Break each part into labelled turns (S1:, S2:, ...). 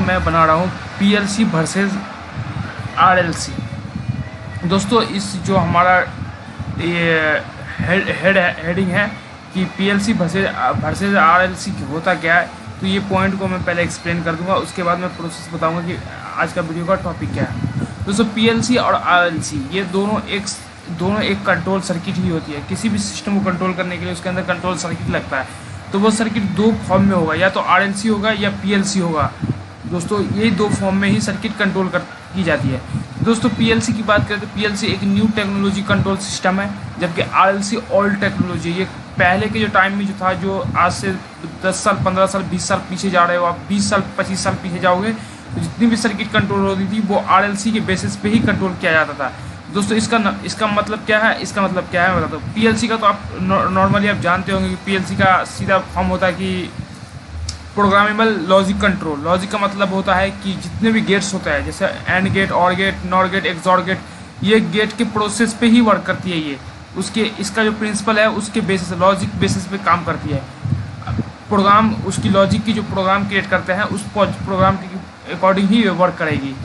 S1: मैं बना रहा हूँ पीएलसी वर्सेस आरएलसी। दोस्तों इस जो हमारा ये हेडिंग है कि पीएलसी वर्सेस आरएलसी होता क्या है, तो ये पॉइंट को मैं पहले एक्सप्लेन कर दूंगा, उसके बाद मैं प्रोसेस बताऊंगा कि आज का वीडियो का टॉपिक क्या है। दोस्तों पीएलसी और आरएलसी ये दोनों एक कंट्रोल सर्किट ही होती है। किसी भी सिस्टम को कंट्रोल करने के लिए उसके अंदर कंट्रोल सर्किट लगता है, तो वो सर्किट दो फॉर्म में होगा, या तो आरएलसी होगा या पीएलसी होगा। दोस्तों ये दो फॉर्म में ही सर्किट कंट्रोल की जाती है। दोस्तों पीएलसी की बात करें तो पीएलसी एक न्यू टेक्नोलॉजी कंट्रोल सिस्टम है, जबकि आरएलसी ओल्ड टेक्नोलॉजी। ये पहले के जो टाइम में जो था, जो आज से 10 साल 15 साल 20 साल पीछे जा रहे हो आप, 20 साल 25 साल पीछे जाओगे तो जितनी भी सर्किट कंट्रोल होती थी वो आरएलसी के बेसिस पे ही कंट्रोल किया जाता था। दोस्तों इसका मतलब क्या है, मैं बताता हूँ। पीएलसी का तो आप नॉर्मली आप जानते होंगे कि पीएलसी का सीधा फॉर्म होता है कि प्रोग्रामेबल लॉजिक कंट्रोल। लॉजिक का मतलब होता है कि जितने भी गेट्स होते हैं, जैसे एंड गेट, और gate, nor gate, xor gate, ये गेट के प्रोसेस पे ही वर्क करती है। ये इसका जो प्रिंसिपल है उसके बेसिस, लॉजिक बेसिस पे काम करती है। प्रोग्राम उसकी लॉजिक की जो प्रोग्राम क्रिएट करते हैं उस प्रोग्राम के अकॉर्डिंग ही वर्क करेगी,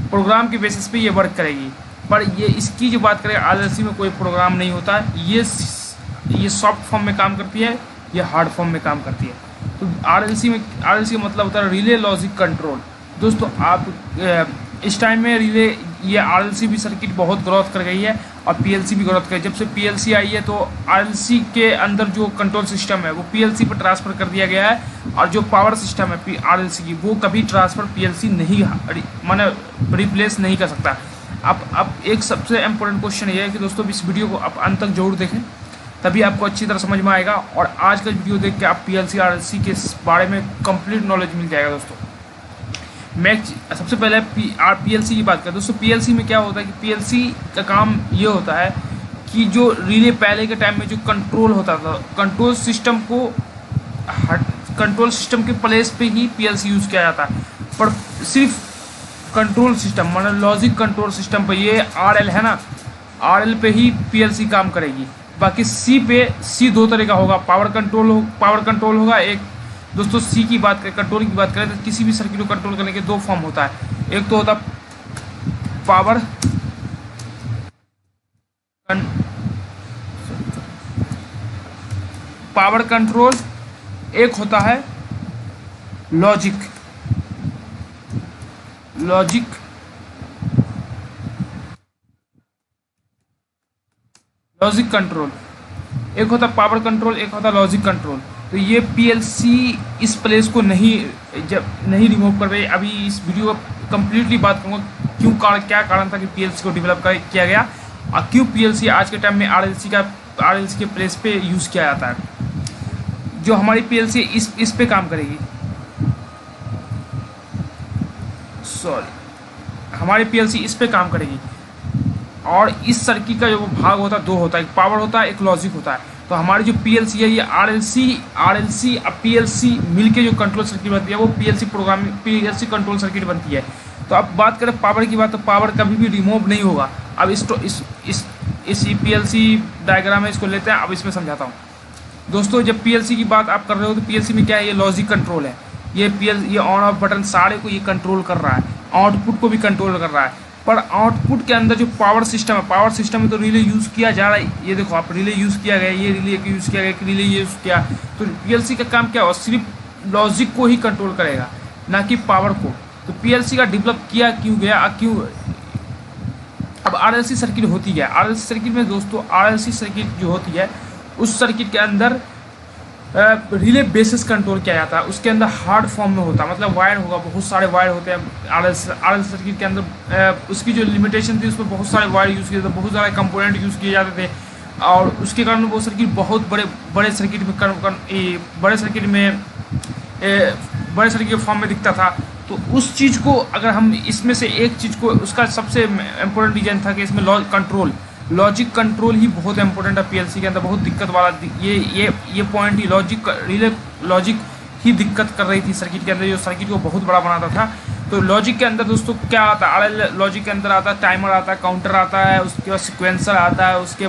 S1: प्रोग्राम के बेसिस पे ये वर्क करेगी। पर ये इसकी जो बात करें, आरएलसी में कोई प्रोग्राम नहीं होता, ये सॉफ्ट फॉर्म में काम करती है, ये हार्ड फॉर्म में काम करती है। तो आरएलसी का मतलब होता है रिले लॉजिक कंट्रोल। दोस्तों आप इस टाइम में ये आरएलसी भी सर्किट बहुत ग्रोथ कर गई है और पीएलसी भी ग्रोथ कर गई। जब से पीएलसी आई है तो आरएलसी के अंदर जो कंट्रोल सिस्टम है वो पीएलसी पर ट्रांसफ़र कर दिया गया है, और जो पावर सिस्टम है आरएलसी की वो कभी ट्रांसफ़र पीएलसी नहीं माने रिप्लेस नहीं कर सकता। अब एक सबसे इम्पोर्टेंट क्वेश्चन ये है कि दोस्तों इस वीडियो को आप अंत तक जरूर देखें, तभी आपको अच्छी तरह समझ में आएगा, और आज का वीडियो देख के आप पीएलसी आरएलसी के बारे में कंप्लीट नॉलेज मिल जाएगा। दोस्तों मैं सबसे पहले पीएलसी की बात करें। दोस्तों पीएलसी में क्या होता है कि पीएलसी का काम ये होता है कि जो रिले पहले के टाइम में जो कंट्रोल होता था, कंट्रोल सिस्टम के प्लेस पे ही पीएलसी यूज़ किया जाता है। पर सिर्फ कंट्रोल सिस्टम मतलब लॉजिक कंट्रोल सिस्टम पे, ये आरएल है ना, आरएल पे ही पीएलसी काम करेगी। बाकी सी दो तरह का होगा, पावर कंट्रोल होगा एक। दोस्तों सी की बात करें, कंट्रोल की बात करें तो किसी भी सर्किट को कंट्रोल करने के दो फॉर्म होता है। एक तो होता पावर कंट्रोल, एक होता है लॉजिक कंट्रोल। एक होता पावर कंट्रोल, एक होता लॉजिक कंट्रोल। तो ये पीएलसी इस प्लेस को नहीं रिमूव कर रही। अभी इस वीडियो को कम्प्लीटली बात करूँगा क्या कारण था कि पीएलसी को डेवलप किया गया, और क्यों पीएलसी आज के टाइम में आरएलसी के प्लेस पे यूज़ किया जाता है। जो हमारी पीएलसी इस पे काम करेगी, हमारी पीएलसी इस पे काम करेगी, और इस सर्किट का जो भाग होता है दो होता है, एक पावर होता है, एक लॉजिक होता है। तो हमारी जो पीएलसी है ये आरएलसी और पीएलसी मिलके जो कंट्रोल सर्किट बनती है वो पीएलसी कंट्रोल सर्किट बनती है। तो अब बात करें पावर की बात, तो पावर कभी भी रिमूव नहीं होगा। अब इस पीएलसी डायग्राम में इसको लेते हैं, अब इसमें समझाता हूँ। दोस्तों जब पीएलसी की बात आप कर रहे हो तो पीएलसी में क्या है, ये लॉजिक कंट्रोल है। ये ऑन ऑफ बटन सारे को ये कंट्रोल कर रहा है, आउटपुट को भी कंट्रोल कर रहा है। पर आउटपुट के अंदर जो पावर सिस्टम में तो रिले यूज़ किया जा रहा है। ये देखो आप, रिले यूज़ किया गया, ये रिले यूज़ किया गया, रिले यूज़ किया। तो पीएलसी का काम क्या हो, सिर्फ लॉजिक को ही कंट्रोल करेगा, ना कि पावर को। तो पीएलसी का डेवलप किया क्यों गया, अब आरएलसी सर्किट होती है। आरएलसी सर्किट में दोस्तों, आरएलसी सर्किट जो होती है उस सर्किट के अंदर रिले बेसिस कंट्रोल किया जाता है। उसके अंदर हार्ड फॉर्म में होता है, मतलब वायर होगा, बहुत सारे वायर होते हैं आरएलसी सर्किट के अंदर। उसकी जो लिमिटेशन थी उसमें बहुत सारे वायर यूज़ किए थे, बहुत सारे कंपोनेंट यूज़ किए जाते थे, और उसके कारण वो सर्किट बहुत बड़े सर्किट के फॉर्म में दिखता था। तो उस चीज़ को अगर हम इसमें से एक चीज़ को, उसका सबसे इम्पोर्टेंट रीजन था कि इसमें लॉजिक कंट्रोल ही बहुत इंपॉर्टेंट है पीएलसी के अंदर। बहुत दिक्कत वाला ये पॉइंट ही लॉजिक ही दिक्कत कर रही थी सर्किट के अंदर, जो सर्किट को बहुत बड़ा बनाता था। तो लॉजिक के अंदर दोस्तों क्या आता है, लॉजिक के अंदर आता है टाइमर आता है, काउंटर आता है, उसके बाद सिक्वेंसर आता है, उसके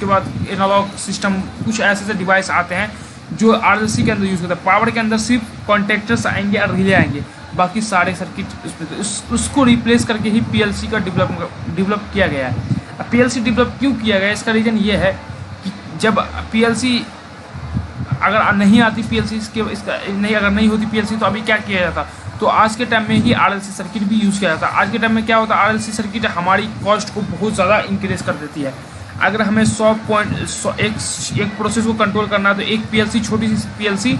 S1: बाद एनालॉग सिस्टम, कुछ ऐसे डिवाइस आते हैं जो आरएलसी के अंदर यूज़ होता है। पावर के अंदर सिर्फ कॉन्टेक्टर्स आएंगे और रिले आएंगे, बाकी सारे सर्किट उसमें, तो उसको रिप्लेस करके ही पीएलसी का डेवलप किया गया है। अब पीएलसी डेवलप क्यों किया गया, इसका रीज़न ये है कि जब पीएलसी अगर नहीं आती, पीएलसी इसका नहीं, अगर नहीं होती पीएलसी, तो अभी क्या किया जाता, तो आज के टाइम में ही आरएलसी सर्किट भी यूज़ किया जाता है। आज के टाइम में क्या होता है, आरएलसी सर्किट हमारी कॉस्ट को बहुत ज़्यादा इंक्रीज कर देती है। अगर हमें 100 एक प्रोसेस को कंट्रोल करना है तो एक पीएलसी, छोटी सी पीएलसी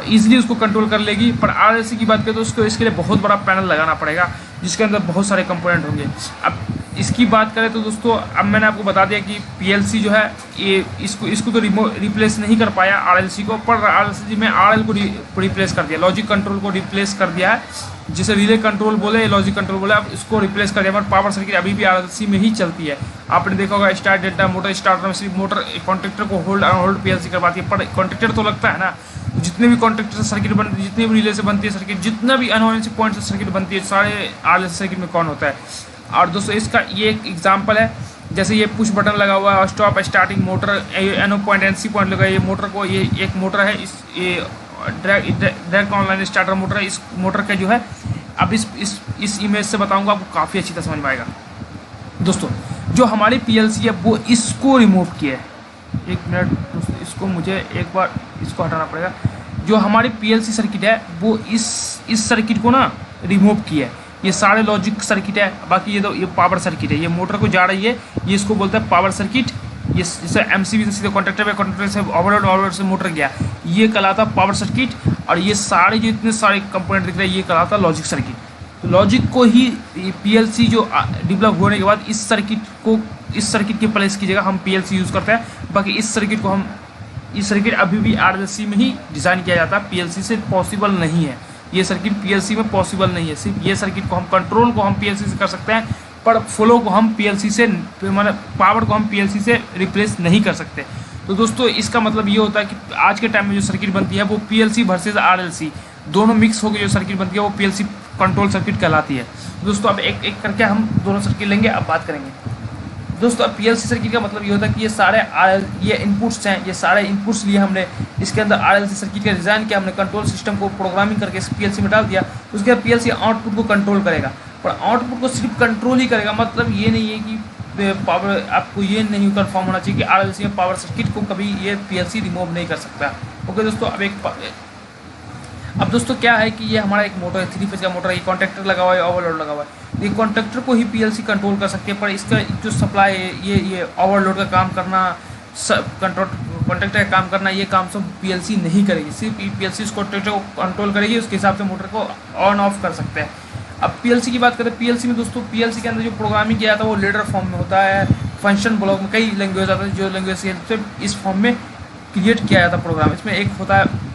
S1: ईजिली उसको कंट्रोल कर लेगी। पर आरएलसी की बात करें तो उसको इसके लिए बहुत बड़ा पैनल लगाना पड़ेगा, जिसके अंदर बहुत सारे कंपोनेंट होंगे। अब इसकी बात करें तो दोस्तों, अब मैंने आपको बता दिया कि पीएलसी जो है ये इसको तो रिप्लेस नहीं कर पाया आरएलसी को, पर आरएलसी में आरएल को रिप्लेस कर दिया, लॉजिक कंट्रोल को रिप्लेस कर दिया है, जिसे रिले कंट्रोल बोले, लॉजिक कंट्रोल बोले, अब इसको रिप्लेस कर दिया। पर पावर सर्किट अभी भी आरएलसी में ही चलती है। आपने देखा होगा स्टार्ट डेल्टा मोटर, स्टार्टर में सिर्फ मोटर कॉन्ट्रैक्टर को होल्ड पीएलसी करवाती है, पर कॉन्ट्रैक्टर तो लगता है ना, जितने भी कॉन्ट्रैक्टर से सर्किट बनती है, जितने भी रिले से बनती है सर्किट, जितना भी अनोन पॉइंट से सर्किट बनती है, सारे आरएलसी सर्किट में कौन होता है। और दोस्तों इसका ये एक एग्जांपल है, जैसे ये पुश बटन लगा हुआ है, stop starting motor, NO point NC point लगा है, ये मोटर को, ये एक मोटर है, ये डायरेक्ट ऑनलाइन स्टार्टर मोटर है। इस मोटर का जो है, अब इस इमेज से बताऊंगा, आपको काफ़ी अच्छी तरह समझ में आएगा। दोस्तों जो हमारी पीएलसी है वो इसको रिमूव किया है, एक मिनट दोस्तों, इसको मुझे एक बार इसको हटाना पड़ेगा। जो हमारी पीएलसी सर्किट है वो इस सर्किट को ना रिमूव किया है। ये सारे लॉजिक सर्किट है, बाकी ये पावर सर्किट है, ये मोटर को जा रही है, ये इसको बोलते हैं पावर सर्किट। ये जैसे एमसीबी से सीधे कॉन्ट्रैक्टर से ओवरलोड से मोटर गया, ये कहलाता पावर सर्किट। और ये सारे जो इतने सारे कंपोनेंट दिख रहे हैं, ये कहलाता लॉजिक सर्किट। तो लॉजिक को ही पीएलसी जो डेवलप होने के बाद इस सर्किट के प्लेस की जगह हम पीएलसी यूज़ करते हैं। बाकी इस सर्किट अभी भी आरएलसी में ही डिज़ाइन किया जाता है, पीएलसी से पॉसिबल नहीं है। ये सर्किट पीएलसी में पॉसिबल नहीं है। सिर्फ ये सर्किट को हम कंट्रोल को हम पीएलसी से कर सकते हैं, पर फ्लो को हम पीएलसी से, मतलब पावर को हम पीएलसी से रिप्लेस नहीं कर सकते। तो दोस्तों इसका मतलब ये होता है कि आज के टाइम में जो सर्किट बनती है वो पीएलसी वर्सेस आरएलसी दोनों मिक्स होकर जो सर्किट बनती है वो पीएलसी कंट्रोल सर्किट कहलाती है। तो दोस्तों अब एक एक करके हम दोनों सर्किट लेंगे, अब बात करेंगे। दोस्तों अब पीएलसी सर्किट का मतलब ये होता है कि ये सारे ये इनपुट्स हैं, ये सारे इनपुट्स लिए हमने इसके अंदर आरएलसी सर्किट का डिज़ाइन किया, हमने कंट्रोल सिस्टम को प्रोग्रामिंग करके इस पीएलसी में डाल दिया। उसके बाद पीएलसी आउटपुट को कंट्रोल करेगा, पर आउटपुट को सिर्फ कंट्रोल ही करेगा। मतलब ये नहीं है कि पावर, आपको ये नहीं कन्फर्म होना चाहिए कि आरएलसी में पावर सर्किट को कभी ये पीएलसी रिमूव नहीं कर सकता। ओके दोस्तों, अब दोस्तों क्या है कि ये हमारा एक मोटर है, 3 फेज का मोटर है, ये कॉन्ट्रैक्टर लगा हुआ है, ओवरलोड लगा हुआ है। ये कॉन्ट्रैक्टर को ही पीएलसी कंट्रोल कर सकते हैं, पर इसका जो सप्लाई है, ये ओवरलोड का काम करना, कॉन्ट्रैक्टर का काम करना, ये काम सब पीएलसी नहीं करेगी। सिर्फ पीएलसी उस कॉन्ट्रैक्टर को कंट्रोल करेगी, उसके हिसाब से मोटर को ऑन ऑफ कर सकते हैं। अब पीएलसी की बात करें, पीएलसी में दोस्तों पीएलसी के अंदर जो प्रोग्रामिंग किया जाता है वो लेडर फॉर्म में होता है, फंक्शन ब्लॉक में कई लैंग्वेज आता है, जो लैंग्वेज की हेल्प से इस फॉर्म में क्रिएट किया जाता है प्रोग्राम। इसमें एक होता है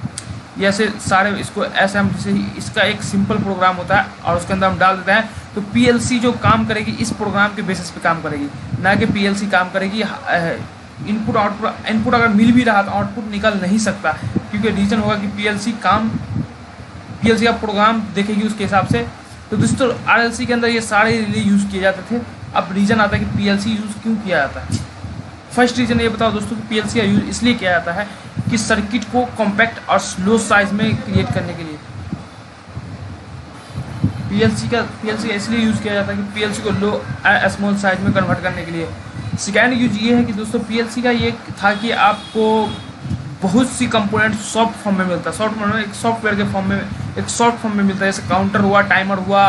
S1: जैसे सारे इसको ऐसे हम जैसे इसका एक सिंपल प्रोग्राम होता है और उसके अंदर हम डाल देते हैं, तो पीएलसी जो काम करेगी इस प्रोग्राम के बेसिस पे काम करेगी, ना कि पीएलसी काम करेगी इनपुट आउटपुट। इनपुट अगर मिल भी रहा तो आउटपुट निकल नहीं सकता, क्योंकि रीज़न होगा कि पीएलसी का प्रोग्राम देखेगी उसके हिसाब से। तो दोस्तों आरएलसी के अंदर ये सारे रिले यूज़ किए जाते थे। अब रीज़न आता है कि पीएलसी यूज़ क्यों किया जाता है। फर्स्ट रीज़न ये बताओ दोस्तों कि पीएलसी का यूज़ इसलिए किया जाता है कि सर्किट को कॉम्पैक्ट और स्लो साइज में क्रिएट करने के लिए पीएलसी का इसलिए यूज़ किया जाता है कि पीएलसी को लो स्मॉल साइज में कन्वर्ट करने के लिए। सेकेंड यूज ये है कि दोस्तों पीएलसी का ये था कि आपको बहुत सी कंपोनेंट सॉफ्ट फॉर्म में मिलता है, सॉफ्ट फॉर्म में एक सॉफ्टवेयर के फॉर्म में, एक सॉफ्ट फॉर्म में मिलता है, जैसे काउंटर हुआ, टाइमर हुआ,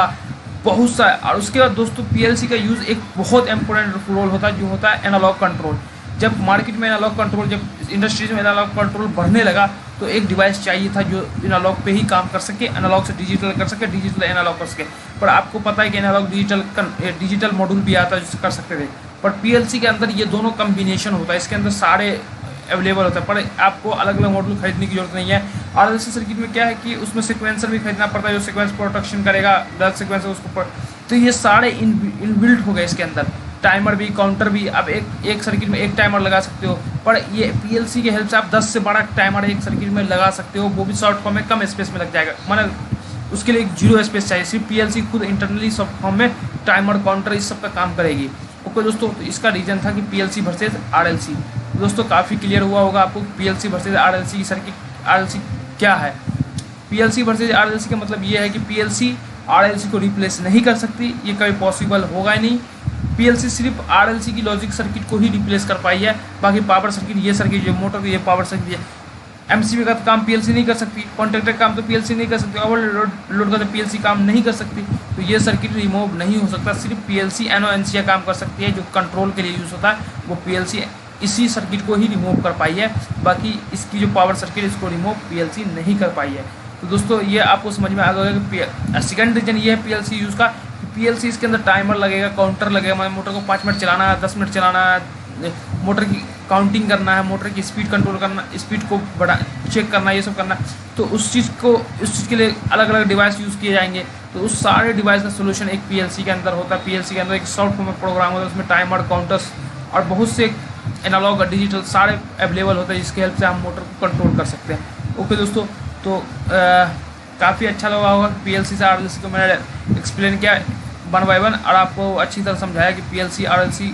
S1: बहुत सा। और उसके बाद दोस्तों पीएलसी का यूज़ एक बहुत इंपॉर्टेंट रोल होता है, जो होता है एनालॉग कंट्रोल। जब मार्केट में एनालॉग कंट्रोल, जब इंडस्ट्रीज में एनालॉग कंट्रोल बढ़ने लगा तो एक डिवाइस चाहिए था जो एनालॉग पे ही काम कर सके, एनालॉग से डिजिटल कर सके, डिजिटल एनालॉग कर सके। पर आपको पता है कि एनालॉग डिजिटल मॉड्यूल भी आता है जिससे कर सकते थे, पर पीएलसी के अंदर ये दोनों कम्बिनेशन होता है, इसके अंदर सारे अवेलेबल होता है, पर आपको अलग अलग मॉड्यूल खरीदने की जरूरत नहीं है। आरएलसी सर्किट में क्या है कि उसमें सिक्वेंसर भी खरीदना पड़ता है, जो सिक्वेंस प्रोटेक्शन करेगा, गलत सिक्वेंस है उसको तो ये सारे इनबिल्ट हो गए इसके अंदर, टाइमर भी, काउंटर भी। अब एक सर्किट में एक टाइमर लगा सकते हो, पर ये पीएलसी के हेल्प से आप 10 से 12 टाइमर एक सर्किट में लगा सकते हो, वो भी शॉर्ट फॉर्म में कम स्पेस में लग जाएगा, माना उसके लिए एक जीरो स्पेस चाहिए। सिर्फ पीएलसी खुद इंटरनली शॉर्ट फॉर्म में टाइमर, काउंटर इस सब का काम करेगी। ओके दोस्तों, तो इसका रीजन था कि पीएलसी वर्सेस आरएलसी। दोस्तों काफ़ी क्लियर हुआ होगा आपको पीएलसी वर्सेज आरएलसी की सर्किट। आरएलसी क्या है? पीएलसी वर्सेज आरएलसी का मतलब ये है कि पीएलसी आरएलसी को रिप्लेस नहीं कर सकती, ये कभी पॉसिबल होगा ही नहीं। पीएलसी सिर्फ आरएलसी की लॉजिक सर्किट को ही रिप्लेस कर पाई है, बाकी पावर सर्किट, ये सर्किट, ये मोटर, ये पावर सर्किट, ये एमसीबी का काम पीएलसी नहीं कर सकती, कॉन्ट्रैक्टर का काम तो पीएलसी नहीं कर सकती, ओवरलोड लोड का तो पीएलसी काम नहीं कर सकती। तो ये सर्किट रिमूव नहीं हो सकता, सिर्फ पीएलसी एनओएनसी काम कर सकती है, जो कंट्रोल के लिए यूज़ होता है, वो पीएलसी इसी सर्किट को ही रिमूव कर पाई है। बाकी इसकी जो पावर सर्किट इसको रिमूव पीएलसी नहीं कर पाई है। तो दोस्तों ये आपको समझ में आ गया कि सेकंड रीजन ये है पीएलसी यूज़ का, पीएलसी इसके अंदर टाइमर लगेगा, काउंटर लगेगा, मतलब मोटर को 5 मिनट चलाना है, 10 मिनट चलाना है, मोटर की काउंटिंग करना है, मोटर की स्पीड कंट्रोल करना, स्पीड को बढ़ा चेक करना, ये सब करना। तो उस चीज़ के लिए अलग अलग डिवाइस यूज़ किए जाएंगे। तो उस सारे डिवाइस का सोल्यूशन एक पीएलसी के अंदर होता है। पीएलसी के अंदर एक सॉफ्टवेयर प्रोग्राम होता है, उसमें टाइमर, काउंटर्स और बहुत से एनालॉग और डिजिटल सारे अवेलेबल होते हैं, जिसकी हेल्प से हम मोटर को कंट्रोल कर सकते हैं। ओके दोस्तों, तो काफ़ी अच्छा लगा होगा पीएलसी से आरएलसी को मैंने एक्सप्लेन किया 1 बाय 1 और आपको अच्छी तरह समझाया कि पीएलसी आरएलसी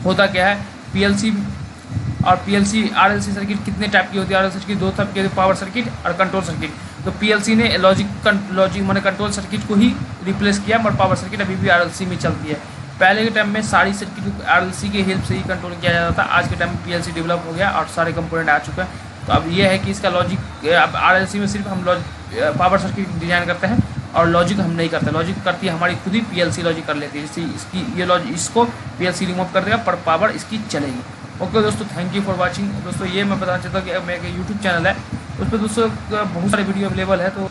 S1: होता क्या है। पीएलसी और पीएलसी आरएलसी सर्किट कितने टाइप की होती है? आरएलसी सर्किट 2 टाइप की, पावर सर्किट और कंट्रोल सर्किट। तो पीएलसी ने लॉजिक मैंने कंट्रोल सर्किट को ही रिप्लेस किया, और पावर सर्किट अभी भी आरएलसी में चलती है। पहले के टाइम में सारी सर्किट आरएलसी की हेल्प से ही कंट्रोल किया जाता था। आज के टाइम में पीएलसी डेवलप हो गया और सारे कंपोनेंट आ चुके हैं। तो अब ये है कि इसका लॉजिक, अब आरएलसी में सिर्फ हम पावर सर्किट डिजाइन करते हैं और लॉजिक हम नहीं करते। लॉजिक करती है हमारी खुद ही पीएलसी लॉजिक कर लेती है। इसकी ये लॉजिक, इसको पीएलसी रिमूव कर देगा पर पावर इसकी चलेगी। ओके दोस्तों, थैंक यू फॉर वाचिंग। दोस्तों ये मैं बताना चाहता हूँ कि मेरा यूट्यूब चैनल है, उस पर दोस्तों बहुत सारे वीडियो अवेलेबल है। तो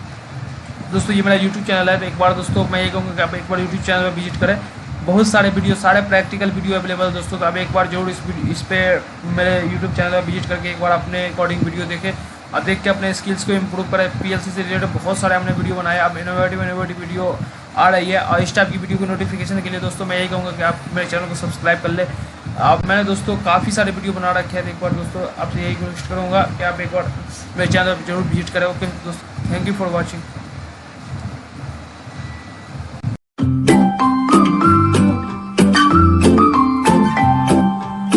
S1: दोस्तों ये मेरा यूट्यूब चैनल है, तो एक बार दोस्तों मैं ये कहूँगा कि आप एक बार यूट्यूब चैनल पर विजिट करें। बहुत सारे वीडियो, सारे प्रैक्टिकल वीडियो अवेलेबल है दोस्तों। तो आप एक बार जरूर इस पर मेरे यूट्यूब चैनल पर विजिट करके एक बार अपने अकॉर्डिंग वीडियो देखें और देख के अपने स्किल्स को इम्प्रूव करें। पीएलसी से रिलेटेड बहुत सारे हमने वीडियो बनाए, अब इनोवेटिव वीडियो आ रही है। और इस टाइप की वीडियो की नोटिफिकेशन के लिए दोस्तों मैं यही कहूँगा कि आप मेरे चैनल को सब्सक्राइब कर ले। अब मैंने दोस्तों काफ़ी सारे वीडियो बना रखे हैं, तो एक बार दोस्तों आपसे यही कोशिश करूँगा कि आप एक बार मेरे चैनल पर जरूर विजिट करें। ओके दोस्तों, थैंक यू फॉर वॉचिंग।